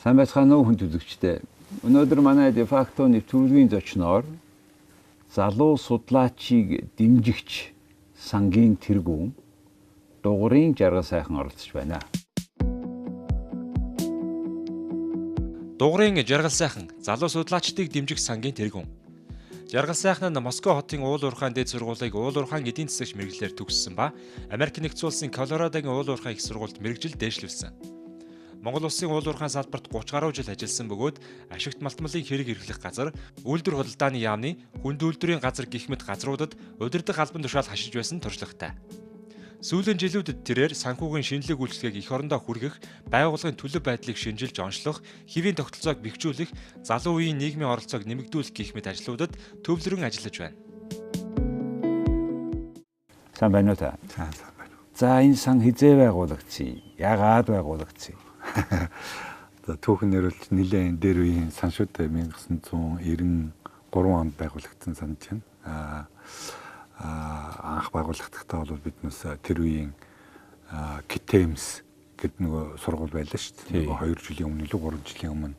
Сайн байцгаана уу хүн төлөвчтэй. Өнөөдөр манай дефакто нэвтрүүлгийн зочноор залуу судлаачийг дэмжигч сангийн тэргүүн дугуйн жаргал сайхан оролцож байна. Дугуйн жаргал сайхан залуу судлаачдыг дэмжих сангийн тэргүүн. Жаргал сайхан нь Москва хотын уул уурхайн дээд сургуулийг уул уурхайн эдийн засагч мэргэжлээр төгссөн ба Америк нэгдсэн улсын Колорадогийн уул уурхайн их сургуульд мэргэжил дээшлүүлсэн. Монгол улсын уул уурхайн салбарт 30 гаруй жил ажилласан бөгөөд ашигт малтмалын хэрэг эрхлэх газар, үйлдвэр худалдааны яамны, хүнд үйлдвэрийн газар гэх мэт газруудад удирдах албан тушаал хашиж байсан туршлагатай. Сүүлийн жилүүдэд тэрээр санхүүгийн шинжлэх үйлчлэгийг эх орондоо хүргэх, байгууллагын төлөв байдлыг шинжилж онцлох, хэвийн тогтолцоог бэхжүүлэх, залуу үеийн нийгмийн оролцоог нэмэгдүүлэх гэх мэт ажлуудад төвлөрөн ажиллаж байна. Сайн байна уу та? Сайн байна. За энэ сан хизээ байгуулагдсан? Яагаад байгуулагдсан? За түүхэн нэрвэлж нэлээд дээр үеийн сан шүү дээ. 1993 онд байгуулагдсан сан чинь. Анх байгуулагдахтаа бол биднээс тэр үеийн Китэмс гэдэг нөгөө сургууль байлаа шүү дээ. Нөгөө 2 жилийн өмнө илүү 3 жилийн өмнө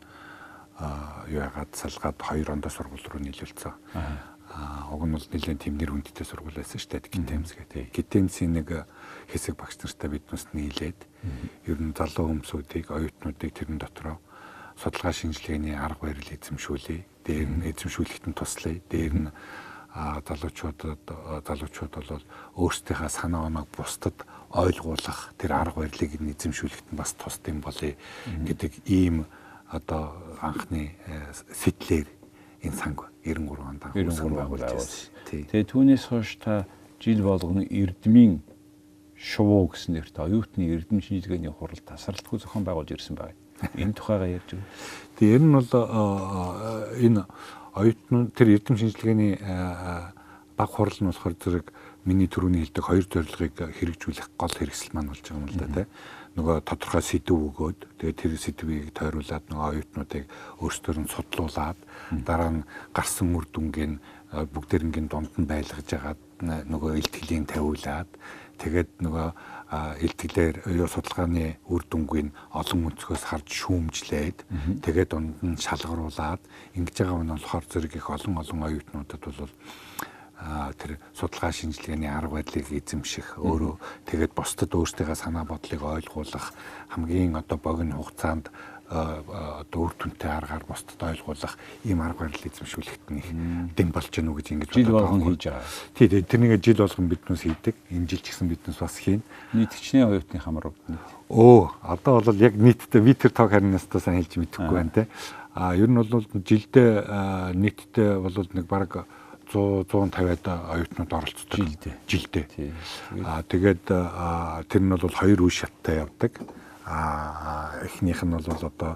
яагаад салгаад 2 ондоо сургууль руу нийлүүлсэн. Уг нь бол нэлээд тэм нэр хүндтэй сургууль байсан шүү дээ. Китэмс гэдэг. Китэмсийн нэг хэсэг багш нартай биднээс нийлээд ер нь залуу хүмүүсүүдийг, оюутнуудыг тэрэн дотроо судалгаа шинжилгээний арга барил эзэмшүүлээ. Дээр нь эзэмшүүлэхэд нь туслая. Дээр нь залуучууд бол өөрсдийнхээ санаа оноог бусдад ойлгуулах тэр арга барилыг эзэмшүүлэхэд нь бас тусдсан болъё гэдэг ийм одоо анхны сэтлэр энэ санг 93 онд байгуулсан. Тэгээ түүнээс хойш та жил болгоно эрдмийн шувуу гэсэн нэртэй оюутны эрдэм шинжилгээний хурал тасралтгүй зохион байгуулж ирсэн байна. Энэ тухайгаа ярьж өгөө. Тэгээ ер нь бол энэ оюутнууд тэр эрдэм шинжилгээний баг хурал нь болохоор зэрэг миний түрүүний хэлдэг 2 зорилгыг хэрэгжүүлэх гол хэрэгсэл маань болж байгаа юм л да тий. Нөгөө тодорхой сэдв өгөөд тэгээ тэр сэдвийг тойруулаад нөгөө оюутнуудыг өөрсдөр нь судлуулад дараа нь гарсан үр дүнгийн бүгдээрнгийн дунд нь байлгаж агаад нөгөө илтгэлийн тавиулаад тэгээд нөгөө илтгэлээр судалгааны үр дүнгийн олон өнцгөөс харж шүүмжлээд тэгээд дунд нь шалгаруулад ингэж байгаа нь болохоор зэрэг их олон оюутнуудад бол тэр судалгаа шинжилгээний арга барилыг эзэмших өөрөө тэгээд бусдад өөрсдийнхээ санаа бодлыг ойлгуулах хамгийн одоо богино хугацаанд одоо үр дүнтэй аргаар бусдад ойлгуулах ийм арга барил эзэмшүүлэхэд нэг дэм болж гэнэ үү гэж ингэж жил болгон хийж байгаа. Тий, тэрнийг жил болгон биднээс хийдэг. Энэ жил ч гэсэн биднээс бас хийн. Нийт хичнээн оюутны хамар. Одоо бол яг нийтдээ би тэр тог харин ястаа сайн хэлж мэдэхгүй байна те. Ер нь бол жилдээ нийтдээ бол нэг бараг 150-аад оюутнууд оролцдог. Жилдээ. Тэгээд тэр нь бол 2 үе шаттай явдаг. Эхнийх нь бол одоо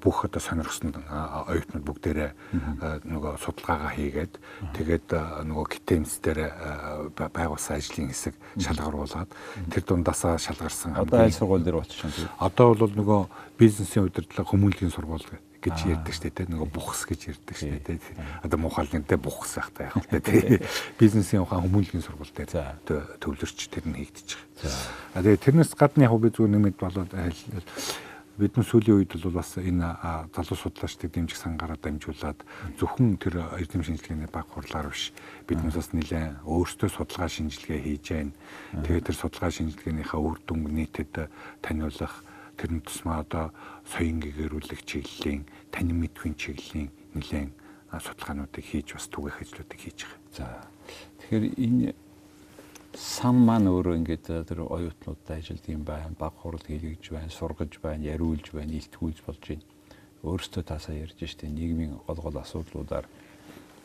бүх одоо сонирхсон оюутнууд бүгдээрээ нөгөө судалгаагаа хийгээд тэгээд нөгөө Китэмс дээр байгуулсан ажлын хэсэг шалгаруулад тэр дундаасаа шалгарсан. Одоо аль сургууль дээр очсон тийм. Одоо бол нөгөө бизнесийн удирдлага хүмүүнлэгийн сургууль гэж ярьдаг шүү дээ. Нөгөө бухс гэж ярьдаг шүү дээ. Одоо муухайлнтай бухс байхтай яг л дээ. Бизнесийн ухаан хүмүүнлэгийн сургууль дээр төвлөрч тэр нь хийгдэж байгаа. Тэгээд тэрнээс гадна яг би зүгээр нэмэд болоод бидний сүүлийн үед бол бас энэ залуу судлаачдыг дэмжих сангаараа дамжуулаад зөвхөн тэр эрдэм шинжилгээний баг хурлаар биш биднээс бас нэлээд өөрсдөө судалгаа шинжилгээ хийж байна. Тэгээд тэр судалгаа шинжилгээнийхээ үр дүнг нийтэд таниулах тэрний тусмаа одоо соён гэгэрүүлэх чиглэлийн танин мэдхийн чиглэлийн нэлээд судалгаануудыг хийж бас түгээх ажлуудыг хийж байгаа. За тэгэхээр энэ сан маань өөрөө ингээд тэр оюутнуудтай ажилладаг юм байна. Баг хурал хийлгэж байна, сургаж байна, яриулж байна, илтгүүлж болж байна. Өөрөөсөө таасаа ярьж штэ нийгмийн гол асуудлуудаар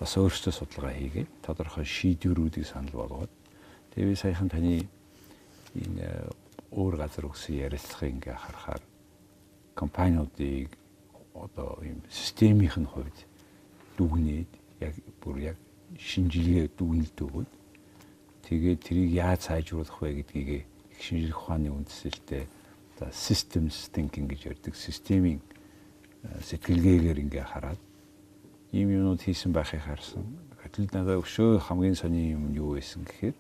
бас өөрөөсөө судалгаа хийгээд тодорхой шийдвэрүүдийг санал болгоод тэгээ би саяхан таны энэ өөр газар өгсөн ярилцлагыг ингээ харахаар компаниудыг одоо ийм системийн хувьд дүгнээд яг бүр яг шинжилгээ дүгнэлт өгөөд тэгээд тэрийг яаж сайжруулах вэ гэдгийг их шинжлэх ухааны үндсэлтэй systems thinking гэж ярьдаг системийн сэтгэлгээгээр ингээ хараад ийм юмнууд хийсэн байхыг харсан. Гэтэл надад өшөө хамгийн сони юм юу байсан гэхээр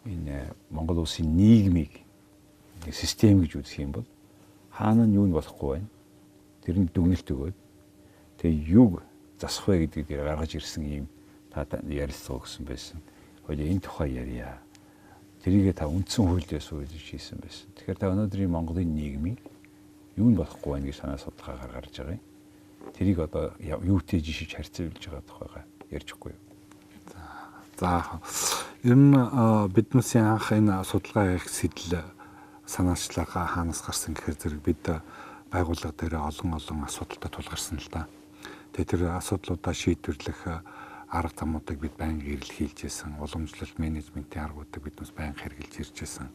энэ Монгол улсын нийгмийг систем гэж үзэх юм бол хаана нь юу нь болохгүй байна. Тэрэнд дүгнэлт өгөөд тэгээ юг засах вэ гэдгийг дээр гаргаж ирсэн ийм та ярилцлага өгсөн байсан. Хоёул энэ тухай ярья. Тэрийгээ та үндсэн хуулиас суулж хийсэн байсан. Тэгэхээр та өнөөдрийн Монголын нийгмийн юу нь болохгүй байна гэж санаа судалгаа гаргаж байгаа юм. Тэрийг одоо юутэй жишиж харьцуулж байгаа тухайга ярьж өгөхгүй юу? За ер нь биднээс анх энэ судалгаа хийх сэтэл санаачлага хаанаас гарсан гэхээр зэрэг бид байгууллага дээр олон асуудалтай тулгарсан л да. Тэгээ тэр асуудлуудаа шийдвэрлэх арга замуудыг бид байнга эрэлхийлж байсан. Уламжлалт менежментийн аргуудыг биднээс байнга хэрэгжилж ирж байсан.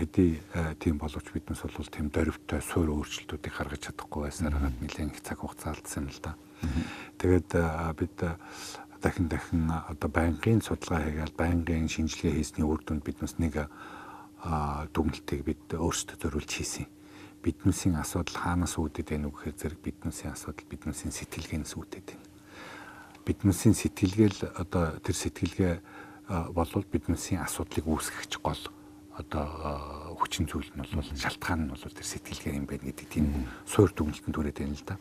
Хэдий тийм боловч биднээс бол тийм дөрвтэй суурь өөрчлөлтүүдийг гаргаж чадахгүй байсаар нэлээд их цаг хугацаа алдсан юм л да. Тэгээд бид дахин одоо байнгын судалгаа хийгээл байнгын шинжилгээ хийсний үр дүнд биднээс нэг дүгнэлтийг бид өөрсдөө зориулж хийсэн. Биднээсийн асуудал хаанаас үүдээд байна уу гэхээр зэрэг биднээсийн асуудал биднээсийн сэтгэлгээнээс үүдээд байна. Биднээсийн сэтгэлгээл одоо тэр сэтгэлгээ болвол биднээсийн асуудлыг үүсгэж гол одоо хүчин зүйл нь бол шалтгаан нь бол тэр сэтгэлгээ юм байна гэдэг тийм суур дүгнэлтэнд түрээд байна л да.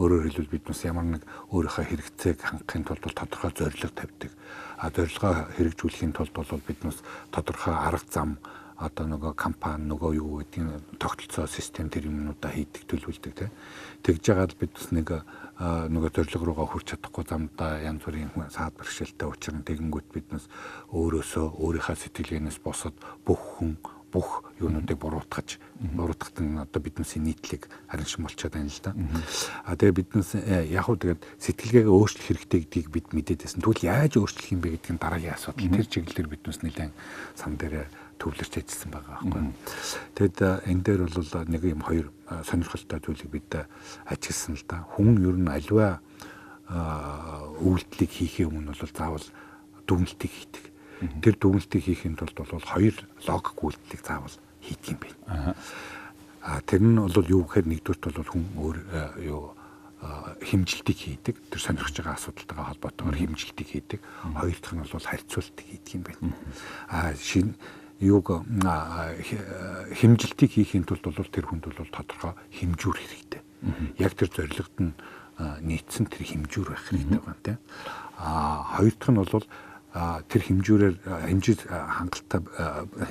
Өөрөөр хэлбэл биднээс ямар нэг өөрийнхөө хэрэгцээг хангахын тулд тодорхой зорилго тавьдаг. Зорилгоо хэрэгжүүлэхийн тулд бол биднээс тодорхой арга зам одоо нөгөө компани нөгөө юу гэдэг тогтолцоо систем тэр юмнуудаа хийдэг төлөвлөдөг тийм. Тэгж жагаад бид бас нөгөө зорилго руугаа хүрч чадахгүй замдаа янз бүрийн саад бэрхшээлтэй учран тэгэнгүүт биднээс өөрийнхөө сэтгэлгээнээс босоод бүх юунуудыг буруутгах нь одоо биднээс нийтлэг хараншин болчиход байна л да. Тэгээ биднээс яг хөө тэгээд сэтгэлгээгээ өөрчлөх хэрэгтэй гэдгийг бид мэдээд байсан. Тэгвэл яаж өөрчлөх юм бэ гэдэг нь дараагийн асуудал. Тэр чиглэлээр биднээс нэлээд сан дээр төвлөрч ажилласан байгаа байхгүй. Тэгэд энэ дээр бол нэг юм хоёр сонирхолтой зүйлийг бид ажигласан л да. Хүн ер нь аливаа үйлдэлийг хийхээ өмнө бол заавал дүгнэлтийг хийдэг. Тэр дүгнэлтийг хийхэд бол хоёр логик үйлдэлийг заавал хийдэг юм байна. Тэр нь бол юу гэхээр нэгдүгürt бол хүн өөр хэмжилтийг хийдэг. Тэр сонирхож байгаа асуудалтайгаа холбоотойгоор хэмжилтийг хийдэг. Хоёр дахь нь бол харьцуултыг хийдэг юм байна. Хэмжилтийг хийхин тулд бол тэр хүнд бол тодорхой хэмжүүр хэрэгтэй. Яг тэр зорилгод нь нийцсэн тэр хэмжүүр байх хэрэгтэй байна тийм. Хоёр дахь нь бол тэр хэмжүүрээр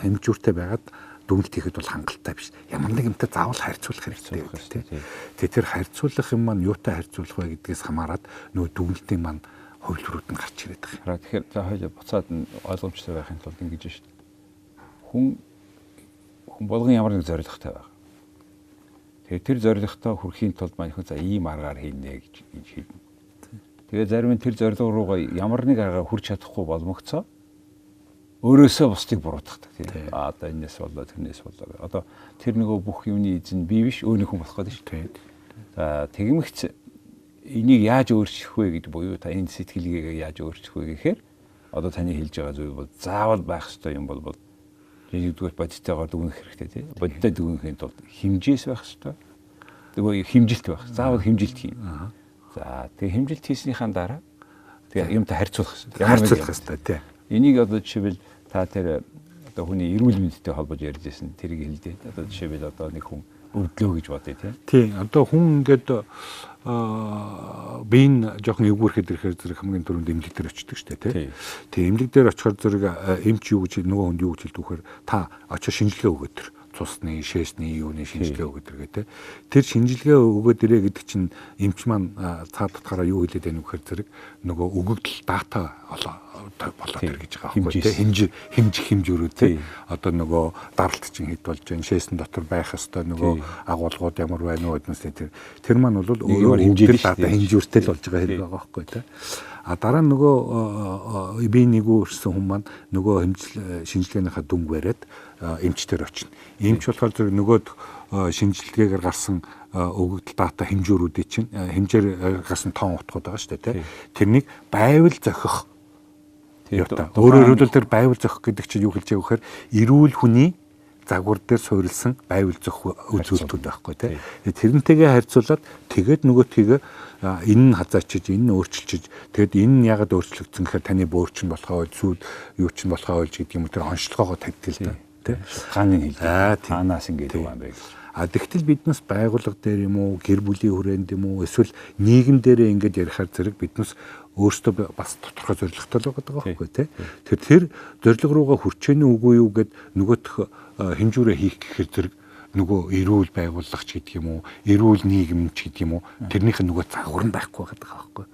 хэмжүүртэй байгаад дүгнэлт хийхэд бол хангалттай биш. Ямар нэг юмтай заавал харьцуулах хэрэгтэй байдаг тийм. Тэгээ тэр харьцуулах юм маань юутай харьцуулах вэ гэдгээс хамаарат нөө дүгнэлтийн маань хувилбарууд нь гарч ирээд байгаа. Тэгэхээр за хоёул буцаад ойлгомжтой байхын тулд ингэж шүү дээ. Хүн болгон ямар нэг зорилготой байгаа. Тэгээ тэр зорилготой хүрэхийн тулд маань хүн за ийм аргаар хийнэ гэж хэлнэ. Тэгээ зарим нь тэр зорилго руугаа ямар нэг аргаар хүрч чадахгүй болмогцоо өөрөөсөө бусдыг буруутгадаг тийм. Одоо энэс болоо тэрнээс болоо. Одоо тэр нөгөө бүх юмны эзэн би биш өөр нэг хүн болох гэдэг шүү дээ. За тэгмэгц энийг яаж өөрчлөх вэ гэдэг буюу та энэ сэтгэлгээгээ яаж өөрчлөх вэ гэхээр одоо таны хэлж байгаа зүйл бол заавал байх ёстой юм бол нэгдүгээр бодитойгоор дүгнэх хэрэгтэй тийм. Бодиттой дүгнэхийн тулд хэмжээс байх ёстой. Тэгээ хэмжилт байх. Заавал хэмжилт хийн. За тэгээ хэмжилт хийснийхаа дараа тэгээ юмтай харьцуулах хэрэгтэй. Харьцуулах хэрэгтэй тийм. Энийг одоо жишээлбэл та тэр одоо хүний эрүүл мэндтэй холбож ярьж байсан тэрийг хэлдээ. Одоо жишээлбэл одоо нэг хүн өвдлөө гэж бодъё тийм. Тийм. Одоо хүн ингээд биеийн жоохон эвгүүрхэд ирэхээр зэрэг хамгийн түрүүнд эмнэлэг дээр очдөг шүү дээ тийм. Тэгээ эмнэлэг дээр очихоор зэрэг эмч юу гэж нөгөө хүнд юу гэж хэлдэг вэхээр та очиж шинжилгээ өгөөд төр. Цусны, шээсний, юуны шинжилгээ өгөөд иргээ те. Тэр шинжилгээ өгөөд ирээ гэдэг чинь эмч маань цаад татгаараа юу хэлээд байноу гэхээр зэрэг нөгөө өгөгдөл дата болоод ир гэж байгаа байхгүй те. Хэмжүүрүүд те. Одоо нөгөө даралт чинь хэд болж байна, шээсэн дотор байх ёстой нөгөө агуулгууд ямар байна уу гэднээс тэр маань бол өөрөөр хэмжүүртэй дата хэмжүүртэй л болж байгаа хэрэг байгаа байхгүй те. Дараа нь нөгөө бие нэгүрсэн хүн маань нөгөө шинжилгээнийхаа дүнг бариад эмчтэр очино. Эмч болохоор зэрэг нөгөө шинжилгээгээр гарсан өгөгдөл дата хэмжүүрүүдийн чинь хэмжээр гарсан тоон утгууд байгаа шүү дээ. Тэрнийг байвал зохих. Өөрөөр хэлбэл тэр байвал зохих гэдэг чинь юу хэлж байгаа вэхээр эрүүл хүний загвар дээр суурилсан байвал зохих үзүүлэлтүүд байхгүй тий. Тэрнтэйгээ харьцуулаад тэгээд нөгөөтгийгээ энэ нь хазаачиж, энэ нь өөрчилчиж, тэгэд энэ нь ягаад өөрчлөгдсөн гэхээр таны бөөр чинь болохоо сүйд юу чинь болохоо гэж гэдэг юм тэр онцлогоогоо тавьдаг л да. Тэ? Шалтгааны хэлдэг. Тийм. Таанаас ингэж байгаа юм бэ гэж. Тэгтэл биднес байгууллага дээр юм уу, гэр бүлийн хүрээнд юм уу, эсвэл нийгэм дээрээ ингэж ярихаар зэрэг биднес өөрсдөө бас тодорхой зорилготой л байгаа байхгүй тий. Тэр зорилго руугаа хүрчээний үгүй юу гэд нөгөөх хэмжүүрээ хийх гэхээр зэрэг нөгөө эрүүл байгууллагч гэдэг юм уу, эрүүл нийгэмч гэдэг юм уу, тэрнийх нь нөгөө загвар нь байхгүй байгаа байхгүй.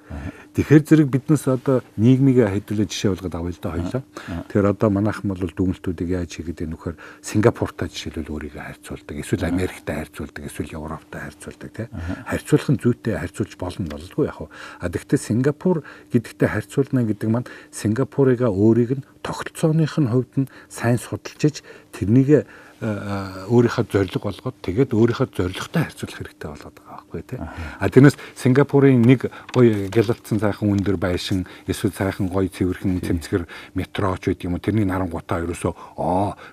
Тэгэхээр зэрэг биднес одоо нийгмийг хэдүүлээ жишээ болгоод авъя л да хоёлаа. Тэгэхээр одоо манайхан бол дүгнэлтүүдийг яаж хийгээд байна вөхөр Сингапуртай жишээлбэл өөрийгөө харьцуулдаг, эсвэл Америктай харьцуулдаг, эсвэл Европтой харьцуулдаг тий. Харьцуулах нь зүйтэй харьцуулж болно болдгоо яг. Гэхдээ Сингапур гэдэгтэй харьцуулна гэдэг маань Сингапурыгаа өөрийг нь тогтолцооных нь хувьд нь сайн судалж тэрнийг өөрийнхөө зорилго болгоод тэгээд өөрийнхөө зорилготой харьцуулах хэрэгтэй болоод байгаа байхгүй тий. Тэрнээс Сингапурын нэг гоё гялалтсан сайхан өндөр байшин эсвэл сайхан гоё цэвэрхэн цэмцгэр метро ч гэдэг юм уу тэрний нарангуудаа ерөөсөө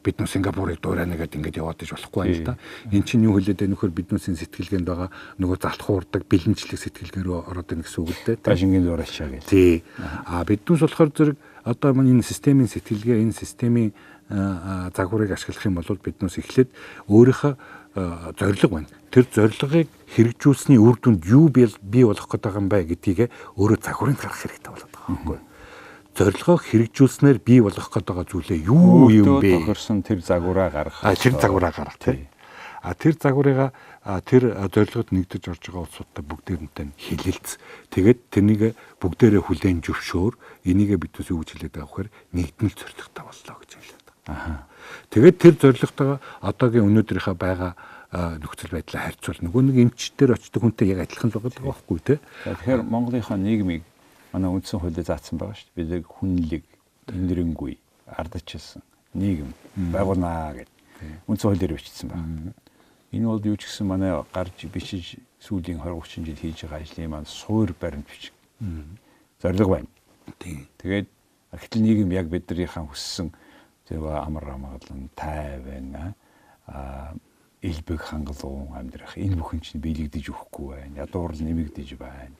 бид нөө Сингапурыг дуурайна гэдээ ингэж яваад иж болохгүй юм л да. Эн чинь юу хэлээд байна нөхөр биднүүсийн сэтгэлгээнд байгаа нөгөө залхуурдаг бэлэнчлэг сэтгэлгээнөө ороод байна гэсэн үг л дээ. Байшингийн дуурайчаа гэж. Тий. Биднүүс болохоор зэрэг одоо энэ системийн сэтгэлгээ энэ системийн загварыг ашиглах юм бол биднээс эхлээд өөрийнхөө зорилго байна. Тэр зорилгыг хэрэгжүүлсний үр дүнд юу бий болох гэдэг юм бэ гэдгийг өөрөө загварыг гаргах хэрэгтэй болоод байгаа байхгүй юу? Зорилгоо хэрэгжүүлснээр бий болох гэдэг зүйлээ юу юм бэ? Тохирсон тэр загвараа гаргах. Тэр загвараа гаргах тий. Тэр загварыгаа тэр зорилгод нэгдэж орж байгаа улсуудтай бүгдээрнтэй хилэлц. Тэгээд тэрнийг бүгдээрээ хүлээн зөвшөөр. Энийгээ биднээс юу гэж хэлээд байгаа вэхээр нэгдмэл зорилготой боллоо гэж хэлээд. Тэгээд тэр зорилготойгоо одоогийн өнөөдрийнхээ байгаа нөхцөл байдлаа харьцуул нөгөө нэг эмчтэр очдог хүнтэй яг адилхан л байгаа байхгүй тий. Тэгэхээр Монголынхаа нийгмийг манай үндсэн хуулиар заасан байгаа шүү дээ. Бид хүнлэг, тэнэрэнгүй, ардчилсан нийгэм байгуулнаа гэдэг үндсэн хуулиар бичсэн байна. Энэ бол юу ч гэсэн манай гарч бичиж сүүлийн 20-30 жил хийж байгаа ажлын маань суур баримт бичиг. Зорилго байна. Тэгээд гэтэл нийгэм яг биднийхээ хүссэн амар амгалан тайван элбэг хангалуун амьдрах энэ бүхэн чинь биелэгдэж өгөхгүй байна. Ядуурл нэмэгдэж байна.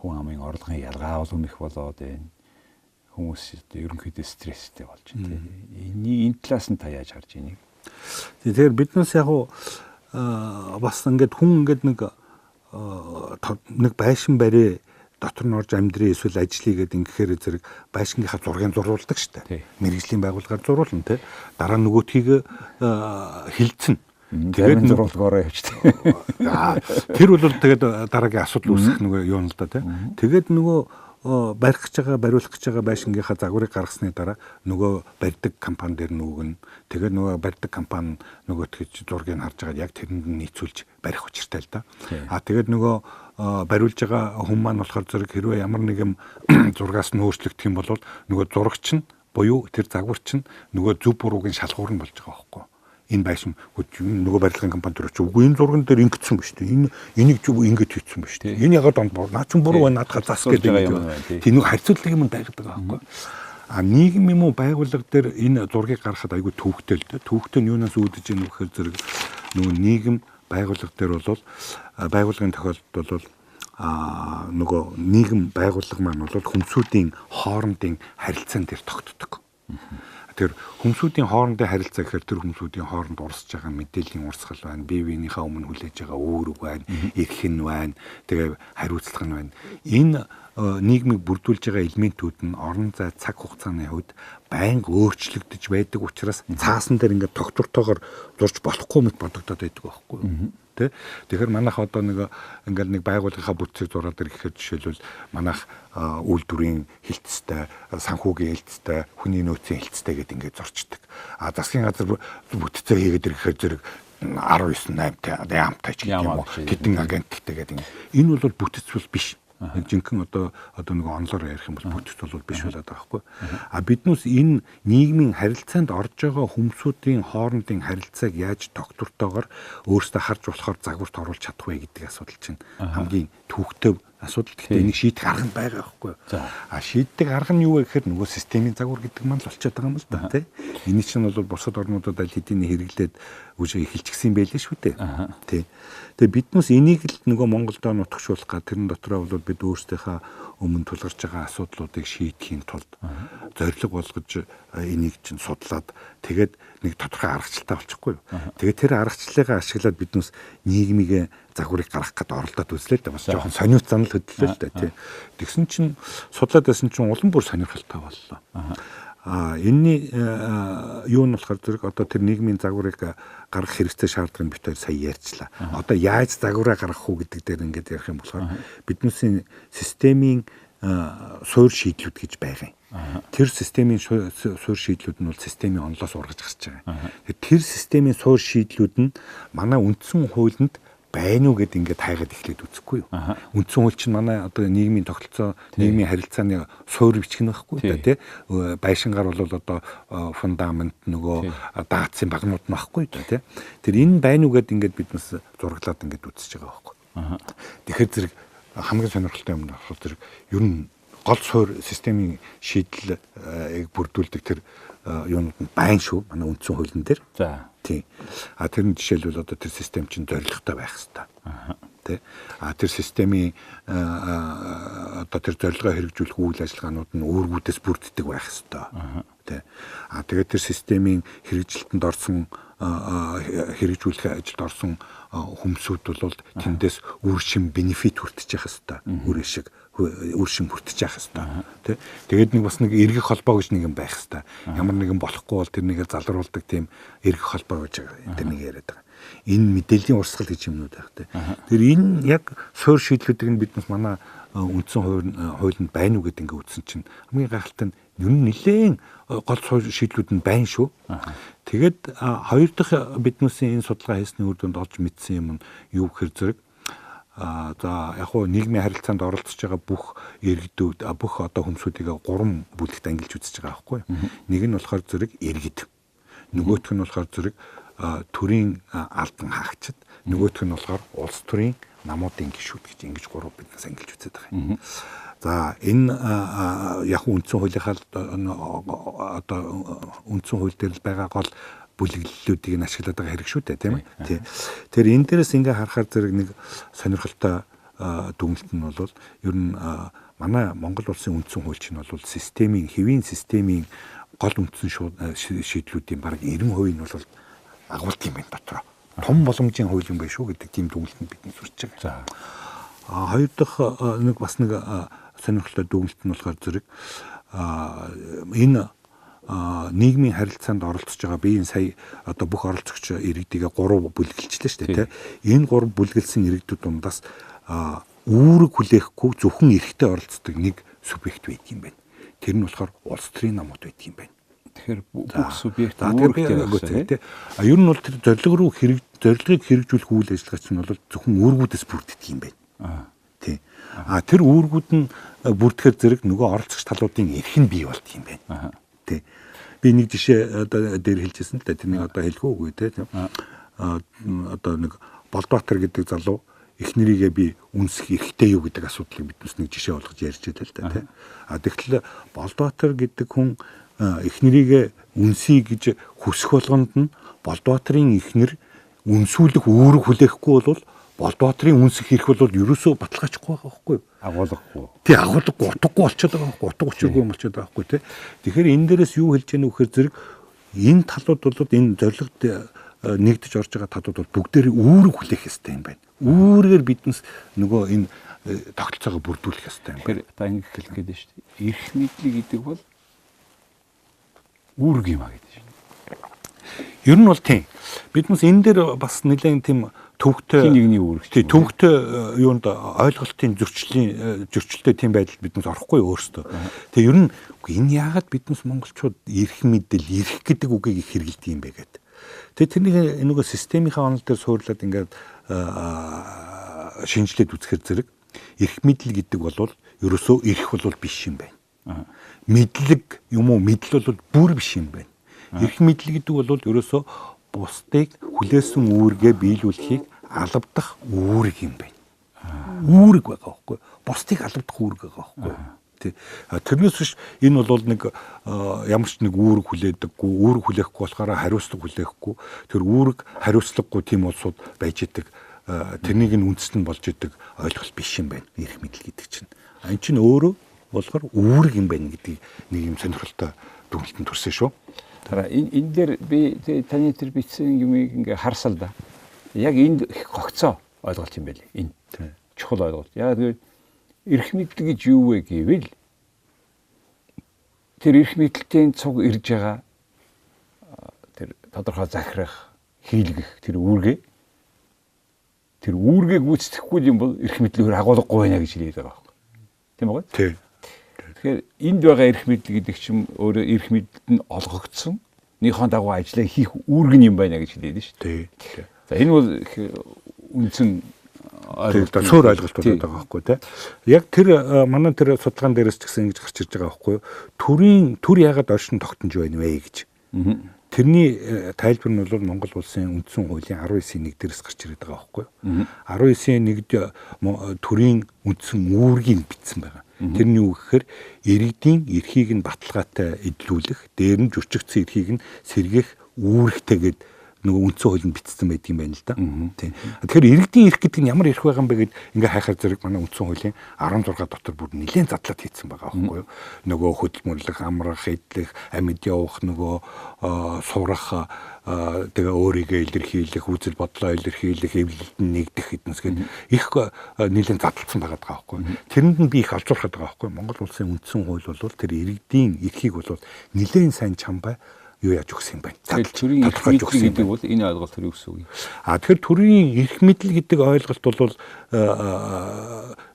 Хүн амын орлогын ялгаавал их болоод байна. Хүмүүс ерөнхийдөө стресстэй болж байна. Энэ талаас нь та яаж харж байна? Тэгэхээр биднээс яг бас ингээд хүн ингээд нэг байшин барь дотор нь орж амьдрын эсвэл ажлыг гэдэг ингэхээр зэрэг байшингийнхаа зургийг зурулдаг шүү дээ. Мэргэжлийн байгууллагаар зуруулна тий. Дараа нь нөгөөтгийг хилцэн. Тэгээд зурулгаараа явчихдаг. Тэр бол тэгээд дараагийн асуудал үүсэх нөгөө юу л да тий. Тэгээд нөгөө барих гэж байгаа, бариулах гэж байгаа байшингийнхаа загварыг гаргасны дараа нөгөө барьдаг компани дээр нөгөөгн тэгээд нөгөө барьдаг компани нөгөөтгий зургийг харж байгаа яг тэрэнд нийцүүлж барих учиртай л да. Тэгээд нөгөө бариулж байгаа хүн маань болохоор зэрэг хэрвээ ямар нэгэн зургаас нь өөрчлөгдөх юм бол нөгөө зурагч нь буюу тэр загварч нь нөгөө зөв буруугийн шалгуур нь болж байгаа байхгүй. Энэ байшин нөгөө барилгын компани төрөч үгүй энэ зурган дээр ингэсэн ба шүү дээ. Энийг зөв ингэж хийсэн ба шүү дээ. Энэ ягаад донд боо наа чин буруу байна надад зас гэдэг юм. Тийм нэг харьцуулдаг юм дайгаад байгаа байхгүй. Нийгэм юм уу байгууллага дээр энэ зургийг гаргахад айгүй төвөгтэй л дээ. Төвөгтэй нь юунаас үүдэж ийм вэхээр зэрэг нөгөө нийгэм байгууллага дээр бол байгууллагын тохиолдолд бол нөгөө нийгэм байгууллага маань бол хүнсүүдийн хоорондын харилцаан дээр тогтдог. Тэр хүнсүүдийн хоорондын харилцаа гэхээр тэр хүнсүүдийн хооронд урсж байгаа мэдээллийн урсгал байна. Бие биенийхээ өмнө хүлээж байгаа үүрэг байна, эрх нь байна, тэгээ хариуцлага нь байна. Энэ нийгмийг бүрдүүлж байгаа элементүүд нь орон зай цаг хугацааны хувьд байнга өөрчлөгдөж байдаг учраас цаасан дээр ингээд тогтвортойгоор зурж болохгүй мэт бодогдоод байдаг байхгүй юу? Тэгэхээр манайх одоо ингээд нэг байгууллагынхаа бүтцийг зураад ирэхэд жишээлбэл манайх үйлдвэрийн хилцтэй, санхүүгийн хилцтэй, хүний нөөцийн хилцтэй гэдэг ингээд зурчдаг. Засгийн газар бүтцээ хийгээд ирэхээр зэрэг 19 8-тай яамтай ч гэх юм уу хэдэн агенттай гэдэг. Энэ бол бүтц бол биш. Жинхэнэ одоо нэг онлоор ярих юм бол бүтц бол биш болоод байгаа байхгүй. Биднээс энэ нийгмийн харилцаанд орж байгаа хүмүүсийн хоорондын харилцааг яаж тогтвортойгоор өөрсдөө харж болохоор загварт оруулж чадах вэ гэдэг асуудал чинь хамгийн төвөгтэй асуудал. Гэхдээ энийг шийдэх арга нь байгаа байхгүй. Шийддэг арга нь юу вэ гэхээр нөгөө системийн загвар гэдэг маань л болчиход байгаа юм л да тий. Эний чинь бол бусад орнуудад аль хэдийн хэрэглээд үгүй эхэлчихсэн байлээ шүү дээ. Тий. Тэгээ биднээс энийг л нөгөө Монголдо нутагшуулах га тэрэн дотроо бол бид өөрсдийнхөө өмнө тулгарч байгаа асуудлуудыг шийдэхийн тулд зорилго болгож энийг чинь судлаад тэгээд нэг тодорхой аргачлалтай болчихгүй юу. Тэгээд тэр аргачлалыг ашиглаад биднээс нийгмийн загварыг гаргах гэдэг оролдоод үзлээ л да. Бас жоохон сониуц занал хөдлөө л да тий. Тэгсэн чинь судлаад байсан чинь улам бүр сонирхолтой боллоо. Энэний юу нь болохоор зэрэг одоо тэр нийгмийн загварыг гаргах хэрэгцээ шаардлагыг бид хоёр сая ярьчлаа. Одоо яаж загвараа гаргах уу гэдэг дээр ингээд ярих юм болохоор биднээсийн системийн суур шийдлүүд гэж байгаа юм. Тэр системийн суур шийдлүүд нь бол системийн онолоос ургаж гарч байгаа. Тэр системийн суур шийдлүүд нь манай үндсэн хуулинд байна уу гэд ингээд хайгаад эхлээд үзэхгүй юу. Үндсэн хууль чинь манай одоо нийгмийн тогтолцоо, нийгмийн харилцааны суур бичиг нь байхгүй да тий. Байшингаар бол одоо фундамент нөгөө даацын багнууд нь байхгүй да тий. Тэр энэ байна уу гэд ингээд биднээс зураглаад ингээд үзэж байгаа байхгүй. Тэгэхээр зэрэг хамгийн сонирхолтой юм нь болохоор зэрэг ер нь гол суур системийн шийдлийг бүрдүүлдэг тэр юунууд нь байна шүү манай үндсэн хуулийн дээр. За. Тий. Тэр нь жишээлбэл одоо тэр систем чинь зорилготой байх хэрэгтэй. Тий. Тэр системийн одоо тэр зорилгоо хэрэгжүүлэх үйл ажиллагаанууд нь үүргүүдээс бүрддэг байх хэрэгтэй. Тий. Тэгээд тэр системийн хэрэгжилтэнд орсон хэрэгжүүлэх ажилд орсон хүмүүсүүд бол тэндээс үр шим бенефит хүртэж явах хэрэгтэй. Үр шим хүртэж явах хэрэгтэй. Тэ. Тэгээд нэг бас нэг эргэх холбоо гэж нэг юм байх хэрэгтэй. Ямар нэгэн болохгүй бол тэрнийг залруулдаг тийм эргэх холбоо гэж тэрнийг яриад байгаа. Энэ мэдээллийн урсгал гэж юмнууд байх тэ. Тэр энэ яг суур шийдлүүдийг нь биднес манай үндсэн хуулинд байна уу гэдэг ингээ үзсэн чинь хамгийн гайхалтай нь ер нь нэлээд гол суур шийдлүүд нь байна шүү. Тэгээд хоёр дахь биднээсийн энэ судалгаа хийсний үр дүнд олж мэдсэн юм нь юу гэхээр зэрэг за яг хуу нийгмийн харилцаанд оролцож байгаа бүх иргэдүүд бүх одоо хүмүүсүүдийг 3 бүлэгт ангилж үзэж байгаа байхгүй. Нэг нь болохоор зэрэг иргэд. Нөгөөх нь болохоор зэрэг төрийн албан хаагчид, нөгөөх нь болохоор улс төрийн намуудын гишүүд гэж ингэж 3 биднээс ангилж үзээд байгаа юм. За энэ яг үндсэн хуулийнхаа одоо үндсэн хууль дээр л байгаа гол бүлэглэлүүдийг нь ашиглаад байгаа хэрэг шүү дээ тийм ээ. Тэр энэ дээрээс ингээ харахаар зэрэг нэг сонирхолтой дүгнэлт нь бол ер нь манай Монгол улсын үндсэн хууль чинь бол системийн хэвийн системийн гол үндсэн шийдлүүдийн бараг 90% нь бол агуулт юм байна дотроо. Том боломжийн хууль юм байна шүү гэдэг тийм дүгнэлтэнд бидний сурч байгаа. Хоёр дахь нэг бас нэг сонирхолтой дүгнэлт нь болохоор зэрэг энэ нийгмийн харилцаанд оролцож байгаа биеийн сая одоо бүх оролцогч иргэдийг 3 бүлгэлжлээ шүү дээ тийм. Энэ 3 бүлгэлсэн иргэдүүд дундаас үүрэг хүлээхгүй зөвхөн эрхтэй оролцдог нэг субъект байдаг юм байна. Тэр нь болохоор улс төрийн намууд байдаг юм байна. Тэгэхээр бүх субъект үүрэгтэй байх тийм. Ер нь бол тэр зорилгыг хэрэгжүүлэх үйл ажиллагаа чинь бол зөвхөн үүргүүдээс бүрддэг юм байна. Тийм. Тэр үүргүүд нь бүрдэхэр зэрэг нөгөө оролцогч талуудын эрх нь бий болт юм байна. Тий. Би нэг жишээ одоо дээр хэлжсэн л да тэрнийг одоо хэлэх үгүй те. Одоо нэг Болдбаатар гэдэг залуу эхнэрийгээ би үнсэх эрхтэй юу гэдэг асуудлыг биднээс нэг жишээ болгож ярьж байлаа л да те. Тэгтэл Болдбаатар гэдэг хүн эхнэрийгээ үнсэе гэж хүсэх болгонд нь Болдбаатарын эхнэр үнсүүлэх үүрэг хүлээхгүй бол Болдбаатарын үнсэх эрх бол ерөөсөө баталгаажихгүй байгаа байхгүй юу? Агуулгагүй. Тий, агуулгагүй, утгагүй болчиход байгаа байхгүй, утга учиргүй болчиход байгаа байхгүй тий. Тэгэхээр энэ дээрээс юу хэлж яах вэ гэхээр зэрэг энэ талууд бол энэ зорилгод нэгдэж орж байгаа талууд бол бүгдээрээ үүрэг хүлээх ёстой юм байна. Үүргээр биднес нөгөө энэ тогтолцоогоо бүрдүүлэх ёстой юм байна. Та ингэ хэлэх гээд шүү дээ. Эрх мэдэл гэдэг бол үүрэг юм а гэдэг шүү. Ер нь бол тийм. Биднес энэ дээр бас нэлээд тийм төвөгтэй нэгний үүрэг. Тий, төвөгтэй юунд ойлголтын зөрчилтэй тийм байдал биднээс орохгүй өөрсдөө. Тэгээ ер нь энэ яагаад биднес монголчууд эрх мэдэл, эрх гэдэг үгийг их хэрэглэдэг юм бэ гэдэг. Тэгээ тэрнийг нөгөө системийнхаа онол дээр суурлаад ингээд шинжилээд үзэхэр зэрэг эрх мэдэл гэдэг бол ерөөсөө эрх бол биш юм байна. Мэдлэг юм уу мэдл бол бүр биш юм байна. Эрх мэдэл гэдэг бол ерөөсөө бусдыг хүлээсэн үүргээ биелүүлэхийг алавдах үүрэг юм байна. Үүрэг байгаа байхгүй. бусдыг алавдах үүрэг байгаа байхгүй юу? Тэрнээс биш энэ бол нэг ямар ч нэг үүрэг хүлээдэггүй, үүрэг хүлээхгүй болохоор хариуцлага хүлээхгүй. Тэр үүрэг хариуцлагагүй тийм улсууд байж идэг. Тэрнийг нь үндэс нь болж идэг ойлголт биш юм байна. Эрх мэдэл гэдэг чинь. Энэ чинь өөрөө болохоор үүрэг юм байна гэдгийг нэг юм сонирхолтой дүгнэлтэнд төрсөн шүү. Дараа энэ дээр би таны тэр бичсэн юмыг ингээ харсал да. Яг энд их гогцоо ойлголт юм байли. Энэ чухал ойлголт. Яг тэгээд эрх мэдэл гэж юу вэ гэвэл тэр эрх мэдэлтийн цуг ирж байгаа тэр тодорхой захирах, хийлгэх тэр үүргээ гүйцэтгэхгүй юм бол эрх мэдлээр агуулгагүй байна гэж хэлээд байгаа байхгүй. Тийм үү? Тийм. Тэгэхээр энд байгаа эрх мэдэл гэдэг чинь өөрөө эрх мэдэлд нь олгогдсон нөхөн дагуу ажиллаа хийх үүрэг юм байна гэж хэлээд нь шүү дээ. Тийм. За энэ бол үндсэн цөөр ойлголт болоод байгаа байхгүй тий. Яг тэр манай тэр судалгаан дээрээс ч гэсэн ингэж гарч ирж байгаа байхгүй юу? Төр яагаад оршин тогтнож байна вэ гэж. Тэрний тайлбар нь бол Монгол улсын үндсэн хуулийн 19-ийн 1 дээрээс гарч ирээд байгаа байхгүй юу? 19-ийн 1-д төрийн үндсэн үүргийг бичсэн байгаа. Тэрний үг гэхээр иргэдийн эрхийг нь баталгаатай эдлүүлэх, дээр нь зөрчигдсөн эрхийг нь сэргээх үүрэгтэй гэдэг нөгөө үндсэн хуулинд бичсэн байдаг юм байна л да. Тийм. Тэгэхээр иргэдийн эрх гэдэг нь ямар эрх байгаа юм бэ гэд ингээ хайхаар зэрэг манай үндсэн хуулийн 16 дотор бүр нэлээд задлаад хийцэн байгаа байхгүй юу? Нөгөө хөдөлмөрлөх, амрах, эдлэх, амьд явах, нөгөө сурах, тэгээ өөрийгөө илэрхийлэх, үзэл бодлоо илэрхийлэх, эвлэлд нэгдэх хэднэс гэдэг их нэлээд задлагдсан байгаа байхгүй юу? Тэрэнд нь би их олзуурхаад байгаа байхгүй юу? Монгол улсын үндсэн хууль бол тэр иргэдийн эрхийг бол нэлээд сайн чамбай юу яаж өгсөн юм байна. Тэгэхээр төрийн эрх мэдэл гэдэг бол энэ ойлголт төр юу гэсэн үг юм? Тэгэхээр төрийн эрх мэдэл гэдэг ойлголт бол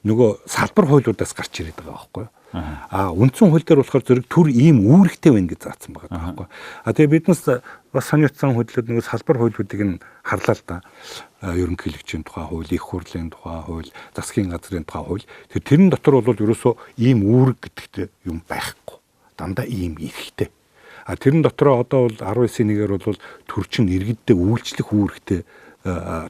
нөгөө салбар хуулиудаас гарч ирээд байгаа байхгүй юу? Үндсэн хууль дээр болохоор зэрэг төр ийм үүрэгтэй байна гэж заасан байгаа байхгүй юу? Тэгээ биднес бас сониотсон хөдлөд нөгөө салбар хуулиудыг нь харлаа л да. Ерөнхийлөгчийн тухай хууль, их хурлын тухай хууль, засгийн газрын тухай хууль. Тэрэн дотор бол ерөөсөө ийм үүрэг гэдэгт юм байхгүй. Дандаа ийм эрхтэй. Тэрэн дотроо одоо бол 19-ийн 1-ээр бол төрчин иргэддээ үйлчлэх үүрэгтэй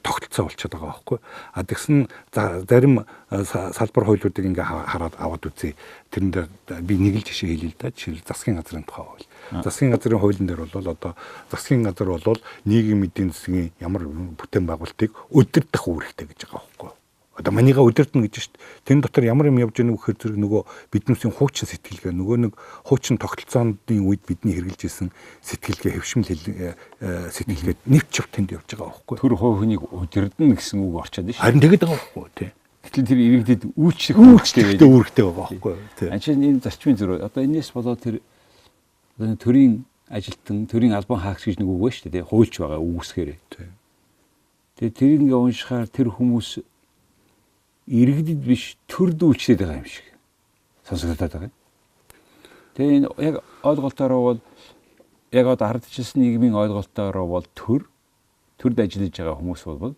тогтолцоо болчиход байгаа байхгүй. Тэгсэн зарим салбар хуулиудыг ингээ хараад аваад үзье. Тэрэн дээр би нэг л жишээ хэлье л да. Жишээл засгийн газрын тухай хууль. Засгийн газрын хуулийн дээр бол одоо засгийн газар бол нийгмийн эдийн засгийн ямар бүтээн байгуулалтыг удирдах үүрэгтэй гэж байгаа байхгүй. Одоо манийга удирдна гэж шүү дээ. Тэн дотор ямар юм явж байгааг гэхээр зэрэг нөгөө биднээсийн хуучин сэтгэлгээ нөгөө нэг хуучин тогтолцооны үед бидний хэрэгжилж исэн сэтгэлгээ хөвшмөл сэтгэлгээд нэвч чив тэнд явж байгаа байхгүй. Тэр хувь хүнийг удирдна гэсэн үг орчод шүү. Харин тэгээд байгаа байхгүй тий. Гэтэл тэр иргэдэд үйлчлэх үүрэгтэй байгаа байхгүй тий. Анчид энэ зарчмын зөрүү. Одоо энэс болоод тэр төрийн ажилтан, төрийн албан хаагч гэж нэг үг байна шүү дээ. Хуульч байгаа үгсгээрээ. Тэгээд тэрийг ингээ уншихаар тэр хүмүүс иргэдэд биш төрд үйлчлээд байгаа юм шиг сонсогдоод байгаа. Тэгээ энэ яг ойлголтоороо бол яг одоо ардчилсан нийгмийн ойлголтоороо бол төрд ажиллаж байгаа хүмүүс бол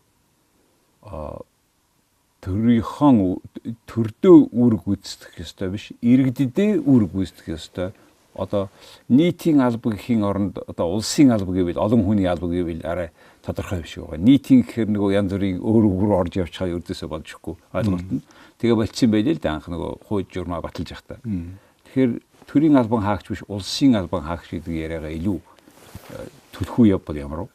төрдөө үүрэг гүйцэтгэх ёстой биш, иргэдэдээ үүрэг гүйцэтгэх ёстой. Одоо нийтийн алба гэхийн оронд одоо улсын алба гэвэл олон хүний алба гэвэл арай тодорхой биш байгаа. Нийтийн гэхээр нөгөө янз бүрийн өөр орж явж байгаа ердөөсөө болчихгүй ойлголт нь. Тэгээ болчихсон байлээ л да анх нөгөө хууль журмаа баталж явах та. Тэгэхээр төрийн албан хаагч биш улсын албан хаагч гэдэг яриагаа илүү төлхөө явбал ямар вэ?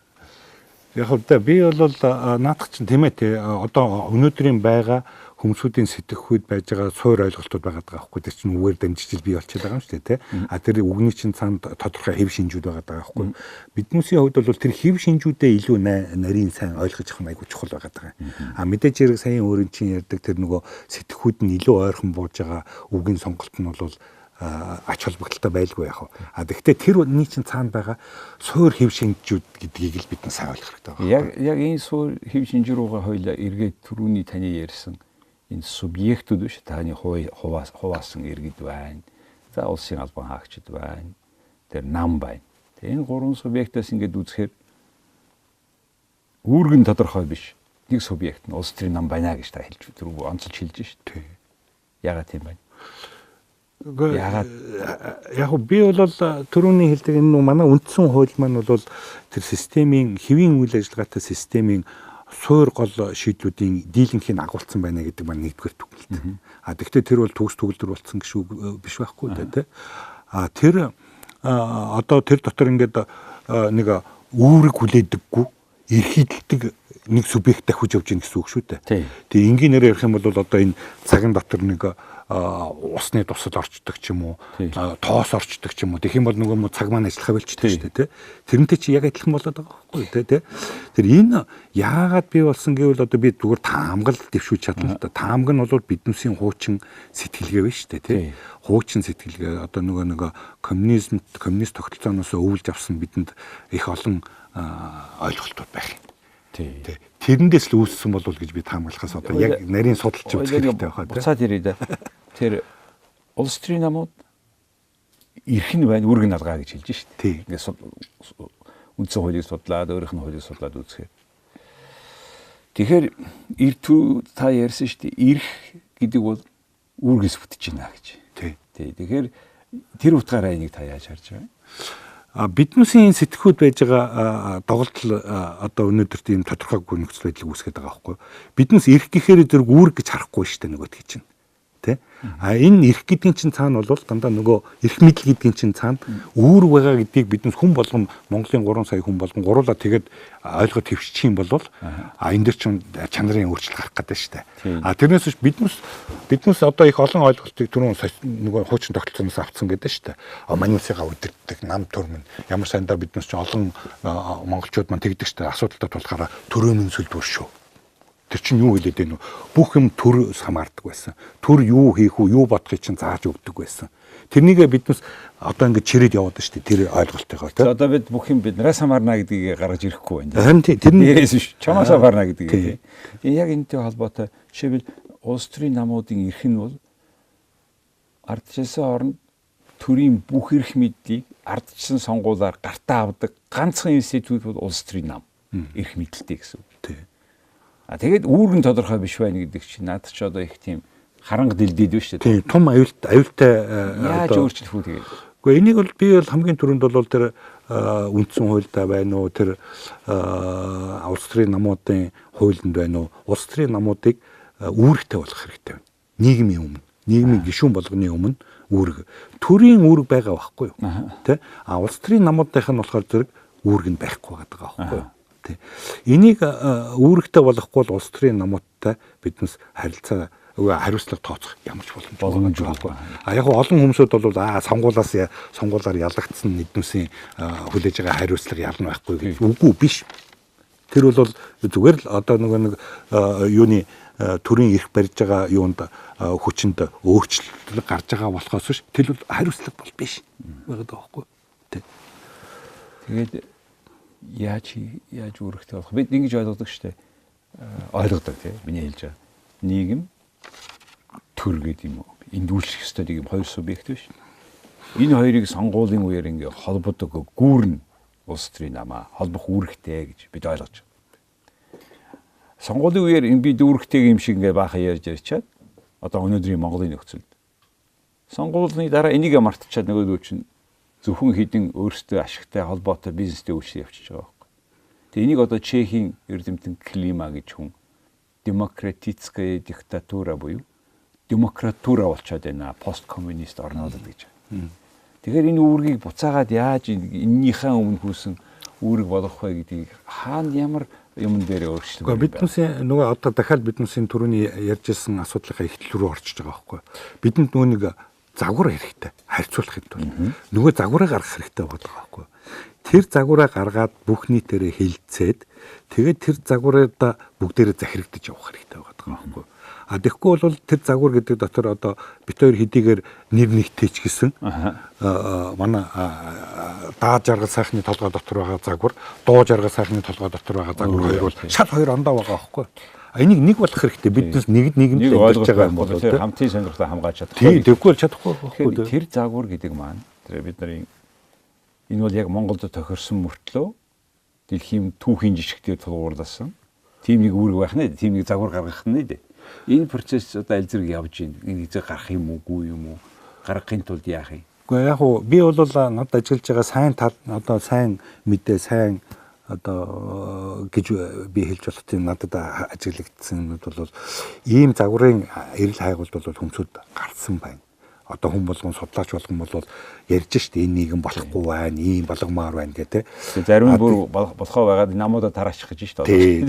Яг л би бол наадах чинь тийм ээ те одоо өнөөдрийн байгаа хүмүүсийн сэтгэхүйд байж байгаа суур ойлголтууд байгаа байхгүй тэр чинь үгээр дамжиж бий болчиход байгаа юм шүү дээ тий. Тэр үгний чинь цаанд тодорхой хэв шинжүүд байгаа байхгүй. Биднээсийн хувьд бол тэр хэв шинжүүдээ илүү нарийн сайн ойлгож авах нь айгүй чухал байгаа. Мэдээж хэрэг саяын өөрийн чинь ярьдаг тэр нөгөө сэтгэхүйд нь илүү ойрхон бууж байгаа үгийн сонголт нь бол ач холбогдолтой байлгүй яах вэ? Гэхдээ тэр үний чинь цаанд байгаа суур хэв шинжүүд гэдгийг л бид нь сайн ойлгох хэрэгтэй байна. Яг энэ суур хэв шинж рүүгээ хоёлаа эргээд түрүүний таны ярьсан энэ субъектүүд биш таны хуваасан иргэд байна. За улсын албан хаагчид байна. Тэр нам байна. Энэ гурван субъектаас ингээд үзэхээр үүрэг нь тодорхой биш. Нэг субъект нь улс төрийн нам байна гэж та хэлж түрүү онцолж хэлж шүү дээ. Яагаад тийм байна? Яг би бол түрүүний хэлдэг энэ манай үндсэн хууль маань бол тэр системийн хэвийн үйл ажиллагаатай системийн суур гол шийдлүүдийн дийлэнхийг агуулсан байна гэдэг маань нэгдүгээр дүгнэлт. Гэхдээ тэр бол төгс төгөлдөр болсон гişүү биш байхгүй тий. Тэр одоо тэр дотор ингээд нэг үүрэг хүлээдэггүй эрхийдэлдэг нэг субъект дахиж явж гин гэсэн үг шүү дээ. Тэгээ энгийнээр ярих юм бол одоо энэ цагийн дотор нэг усны тусал орчдөг ч юм уу, тоос орчдөг ч юм уу. Тэгэх юм бол нөгөө цаг маань ажиллахаа болчдөг шүү дээ, тий. Тэрнтэй чи яг адилхан болоод байгаа байхгүй тий. Тэр энэ яагаад бий болсон гэвэл одоо би зүгээр таамаглал дэвшүүлж чадна л да. Таамаг нь бол биднээсийн хуучин сэтгэлгээ байна шүү дээ, тий. Хуучин сэтгэлгээ одоо нөгөө коммунист тогтолцооноос өвлж авсан бидэнд их олон ойлголтууд байх юм. Тий. Тэрэндээс л үүссэн болов гэж би таамаглахаас одоо яг нарийн судалж үзэх хэрэгтэй байхаа. Буцаад ирээ да. Тэр улс төрийн намууд эрх нь байна, үүрэг нь алгаа гэж хэлж шүү дээ. Ингээд үндсэн хуулийг судлаад, өөрийнх нь хуулийг судлаад үзэхээр. Тэгэхээр та ярьсан шүү дээ. Эрх гэдэг бол үүргээс бүтэж байна гэж. Тий. Тэгэхээр тэр утгаараа энийг та яаж харж байна? Биднээсийн сэтгхүүд байж байгаа доголдол одоо өнөөдөр тийм тодорхойгүй нөхцөл байдлыг үүсгэж байгаа байхгүй. Биднээс эрх гэхээр зэрэг үүрэг гэж харахгүй шүү дээ нөгөөдгий чинь. Тэ? Энэ эрх гэдгийн чинь цаана бол дандаа нөгөө эрх мэдэл гэдгийн чинь цаана үүрэг байгаа гэдгийг биднээс хүн болгон Монголын 3 сая хүн болгон гуруулаа тэгээд ойлгож твшчих юм бол энэ дэр чинь чанарын өөрчлөлт гарах гэдэг шүү дээ. Тэрнээс биднээс одоо их олон ойлголтыг түрүүн нөгөө хуучин тогтолцооноос авцсан гэдэг шүү дээ. Маний улсыгаа удирддаг нам төрмөн ямар сайндаа биднээс чинь олон монголчууд маань тэгдэг шүү дээ. Асуудалтай тулахаараа төрөөмөн сүлдвэр шүү. Тэр чинь юу хэлээд байна вэ? Бүх юм төрөөс хамаардаг байсан. Төр юу хийх үү, юу бодохыг чинь зааж өгдөг байсан. Тэрнийгээ биднээс одоо ингэж чирээд яваад шүү дээ. Тэр ойлголтойгоо тийм. Одоо бид бүх юм биднээс хамаарна гэдгийг гаргаж ирэхгүй байна. Харин тэрнээс биш. Чамаас хамаарна гэдгийг. Яг энэтэй холбоотой жишээлбэл улс төрийн намуудын эрх нь бол ардчилсан оронд төрийн бүх эрх мэдлийг ардчилсан сонгуулиар гартаа авдаг ганцхан институт бол улс төрийн нам. Эрх мэдэлтэй гэсэн үг. Тийм. Тэгээд үүрэг нь тодорхой биш байна гэдэг чинь надад ч одоо их тийм харанга дэлдээд биш үү? Тийм, том аюултай яаж өөрчлөх үү тэгээд. Гэхдээ энийг бол би бол хамгийн түрүүнд бол тэр үндсэн хуультай байна уу, тэр улс төрийн намуудын хуулинд байна уу? Улс төрийн намуудыг үүрэгтэй болгох хэрэгтэй байна. Нийгмийн өмнө, нийгмийн гишүүн болгоны өмнө үүрэг. Төрийн үүрэг байгаа байхгүй юу? Тэ? Улс төрийн намуудынх нь болохоор зэрэг үүрэг нь байхгүй байгаа байхгүй юу? Энийг үүрэгтэй болгохгүй бол улс төрийн намуудтай биднээс хариуцлага тооцох ямар ч боломж байхгүй. Яг олон хүмүүсүүд бол сонгуулиар ялагдсан эднүсийн хүлээж байгаа хариуцлага ялна байхгүй гэж үгүй биш. Тэр бол зүгээр л одоо нэг юуны төрийн эрх барьж байгаа юунд хүчинд өөрчлөлт гарч байгаа болохоос биш тэр бол хариуцлага бол биш байгаа даахгүй. Тэгээд яаж үүрэгтэй болох бид ингэж ойлгодог шүү дээ. Ойлгодог тийм миний хэлж байгаа. Нийгэм төр гэдэг юм уу? Эндүүлэх ёстой нэг юм хоёр субъект биш. Энэ хоёрыг сонгуулийн үеэр ингээ холбодог гүүрэн улс төрийн намаа холбох үүрэгтэй гэж бид ойлгож байна. Сонгуулийн үеэр энэ бид үүрэгтэй юм шиг ингээ баахан ярьж ирчаад одоо өнөөдрийн Монголын нөхцөлд сонгуулийн дараа энийг мартчихад нөгөөдөө чинь зөвхөн хэдин өөрсдөө ашигтай холбоотой бизнестэй үйлчлэл явуулж байгаа байхгүй. Тэгээ энийг одоо Чехийн эрдэмтэн Клима гэж хүн демократическая диктатура буюу демократура болчиход байна посткоммунист орнуудад гэж. Тэгэхээр энэ үүргийг буцаагаад яаж энэнийхээ өмнө хүүсэн үүрэг болгох вэ гэдгийг хаана ямар юм дээр өөрчлөлт. Биднээсээ нөгөө одоо дахиад биднээсийн түрүүний ярьжсэн асуудлынхаа эхлэл рүү орчиж байгаа байхгүй. Бидэнд нөгөө нэг загвар хэрэгтэй харьцуулахын тулд нөгөө загвараа гаргах хэрэгтэй байгаа байхгүй. Тэр загвараа гаргаад бүх нийтээрээ хилцээд тэгээд тэр загвараа бүгдээрээ захирагдаж явах хэрэгтэй байгаа байхгүй. Тэгэхгүй бол тэр загвар гэдэг дотор одоо бит хоёр хэдийгээр нэр нэгтэйч гэсэн манай даа жаргал сайхны толгой дотор байгаа загвар, дуу жаргал сайхны толгой дотор байгаа загвар хоёр бол шал хоёр ондоо байгаа байхгүй. Энийг нэг болох хэрэгтэй. Биднээс нийгэмд ойлгож байгаа юм бол тэр хамтын сонирхлоо хамгаалж чадахгүй. Тийм, тэггүй бол чадахгүй байхгүй. Тэр загвар гэдэг маань тэр бидний энэ бол яг Монголд тохирсон мөртлөө дэлхийн түүхийн жишгтээр тулгуурласан. Тим нэг үүрэг байх нэ, тим нэг загвар гаргах нэ. Энэ процесс одоо аль зэрэг явж байна. Энийг гаргах юм уугүй юм уу? Гаргахын тулд яах юм? Гэхдээ яг уу би бол надад ажиллаж байгаа сайн одоо сайн мэдээ, сайн одоо гэж би хэлж болох тийм надад ажиглагдсан юмуд бол ийм загварын эрэл хайгуулд бол хүмүүсд гарсан байна. Одоо хүн болгон судлаач болгон бол ярьж штэ энэ нийгэм болохгүй байна, ийм болгомоор байна гэдэг. Зарим нь бүр болохоо байгаад намуудаа тараачих гэж штэ. Тий.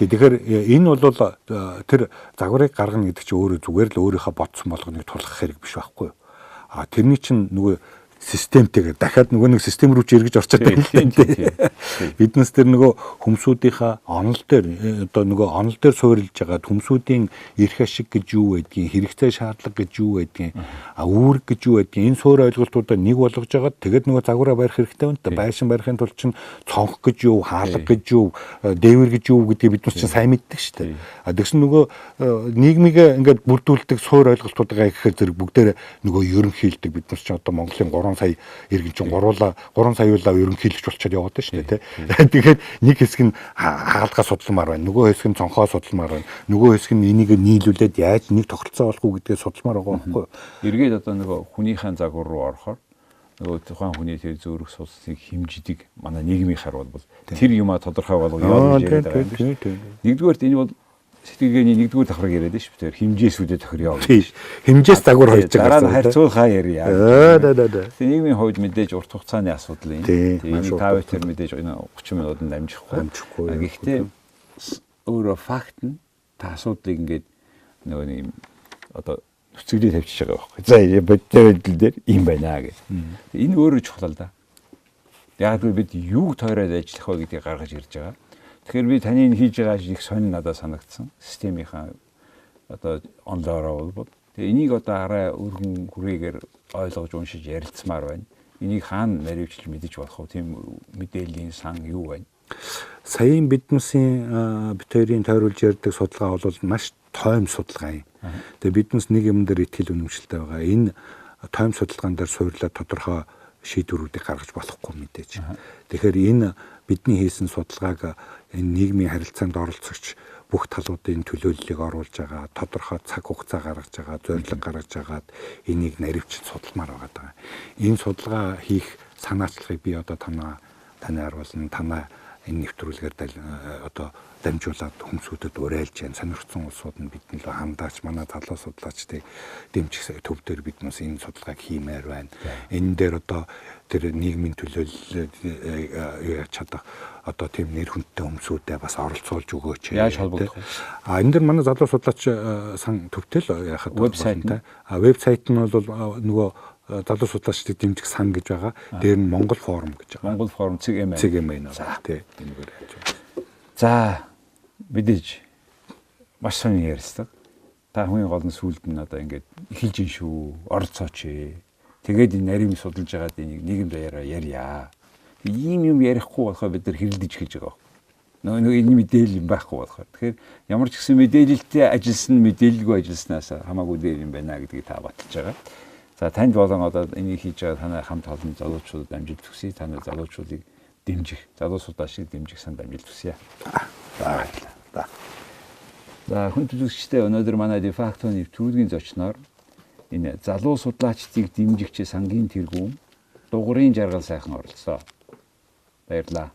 Тэгэхээр энэ бол тэр загварыг гаргана гэдэг чинь өөрөө зүгээр л өөрийнхөө бодсон болгоныг тулах хэрэг биш байхгүй юу? А тэрний чинь нөгөө системтэйгээр дахиад нөгөө нэг систем рүү ч эргэж орчод байна л дээ. Биднес тэр нөгөө хүмүүсийнхаа онол дээр одоо нөгөө онол дээр суурилж байгаа хүмүүсийн эрх ашиг гэж юу байдгийг, хэрэгцээ шаардлага гэж юу байдгийг, үүрэг гэж юу байдгийг энэ суур ойлголтуудаа нэг болгож байгаа. Тэгээд нөгөө загвараа барих хэрэгтэй байна. Байшин барихын тулд чинь цонх гэж юу, хаалга гэж юу, дээвэр гэж юу гэдгийг биднес чинь сайн мэддэг шүү дээ. А тэгсэн нөгөө нийгмийг ингээд бүрдүүлдэг суур ойлголтуудаа гэхээр зэрэг бүгдээр нөгөө ерөнхийлдэг биднес чинь одоо Монголын 3 сая иргэн чинь 3 саяулаа ерөнхийлөгч болчиход яваад байна шүү дээ. Тэгэхээр нэг хэсэг нь хаалгаа судалмаар байна. Нөгөө хэсэг нь цонхоо судалмаар байна. Нөгөө хэсэг нь энийг нийлүүлээд яаж нэг тохиролцоо олох уу гэдгээ судалмаар байгаа байхгүй юу? Эргээд одоо нөгөө хүнийхэн загвар руу орохоор нөгөө тухайн хүний тэр зөөрөх судалсыг хэмждэг манай нийгмийн харвал бол тэр юмаа тодорхой болгоё гэж яриад байгаа юм шүү. Нэгдүгээрт энэ бол сэтгэлгээний нэгдүгээр давхраг яриад шүү. Тэр хэмжээсүүдэд тохироё. Хэмжээс загвар хойж байгаа. Дараа нь харьцуулахаа ярья. Тэгээ нийгмийн хувьд мэдээж урт хугацааны асуудал юм. Энийг тав тэр мэдээж 30 минутанд амжихгүй. Гэхдээ өөрөө факт нь та асуудлыг ингээд нөгөө нэг одоо нүцгэлээ тавьчихж байгаа байхгүй. За бодитол дээр юм байна гэж. Энэ өөрөө чухал л да. Яг бид юуг тойроод ажиллах вэ гэдгийг гаргаж ирж байгаа. Тэгэхээр би таны хийж байгаа ажил их сонир надад санагдсан. Системийнхаа одоо онлоороо бол. Тэгээ энийг одоо арай өргөн хүрээгээр ойлгож уншиж ярилцмаар байна. Энийг хаана наривчлж мэдэж болох вэ? Тийм мэдээллийн сан юу байна? Саяын биднесийн битэрийн тойруулж ярьдаг судалгаа бол маш тойм судалгаа юм. Тэгээ биднес нэг юм дээр итгэл үнэмшилтэй байгаа. Энэ тойм судалгаан дээр суйрлаад тодорхой шийдвэрүүдийг гаргаж болохгүй мэдээж. Тэгэхээр энэ бидний хийсэн судалгааг энэ нийгмийн харилцаанд оролцогч бүх талуудын төлөөллийг оруулж байгаа, тодорхой цаг хугацаа гаргаж байгаа, зорилго гаргаж агаад энийг наривчилж судалмаар байгаа. Энэ судалгаа хийх санаачлагыг би одоо таны харуулна, танаа энэ нэвтрүүлгээр одоо дамжуулаад хүмүүсүүдэд уриалж яан сонирхсан улсууд нь биднээ л хандаач манай залуу судлаачдыг дэмжих төв дээр биднээс энэ судалгааг хиймээр байна. Энэ дээр одоо тэр нийгмийн төлөөлөл яаж чадах одоо тийм нэр хүндтэй хүмүүсүүдэд бас оролцуулж өгөөч. Яаж холбогдох вэ? Энэ дээр манай залуу судлаач сан төвтэй л яхад вебсайт. Вебсайт нь бол нөгөө залуу судлаачдыг дэмжих сан гэж байгаа. Дээр нь Монгол форум гэж байгаа. Монгол форум CGM байна. Тий, энэгээр яаж байна. За мэдээж маш сонир ярьцдаг. Та хүний гол нь сүлд нь одоо ингээд эхэлж ин шүү. Оролцооч. Тэгээд энэ нарийн судалж байгаад энийг нийгэмд ярья. Ийм юм ярихгүй болохоо бид нар хэрэлдэж эхэлж байгаа. Нөгөө энэ мэдээлэл юм байхгүй болохоор. Тэгэхээр ямар ч гэсэн мэдээлэлтэй ажилласан, мэдээлэлгүй ажилласнаас хамаагүй дээр юм байна гэдгийг та баталж байгаа. За танд болон одоо энийг хийж байгаа танай хамт олон залуучуудад амжилт хүсье. Танай залуучуудыг дэмжих, залуу судлаачдыг дэмжих санд амжилт хүсье. За хүн төлөөлөгчтэй өнөөдөр манай дефакто нэвтрүүлгийн зочноор энэ залуу судлаачдыг дэмжигч сангийн тэргүүн дугуйн жаргал сайхан оролцоо. Баярлалаа.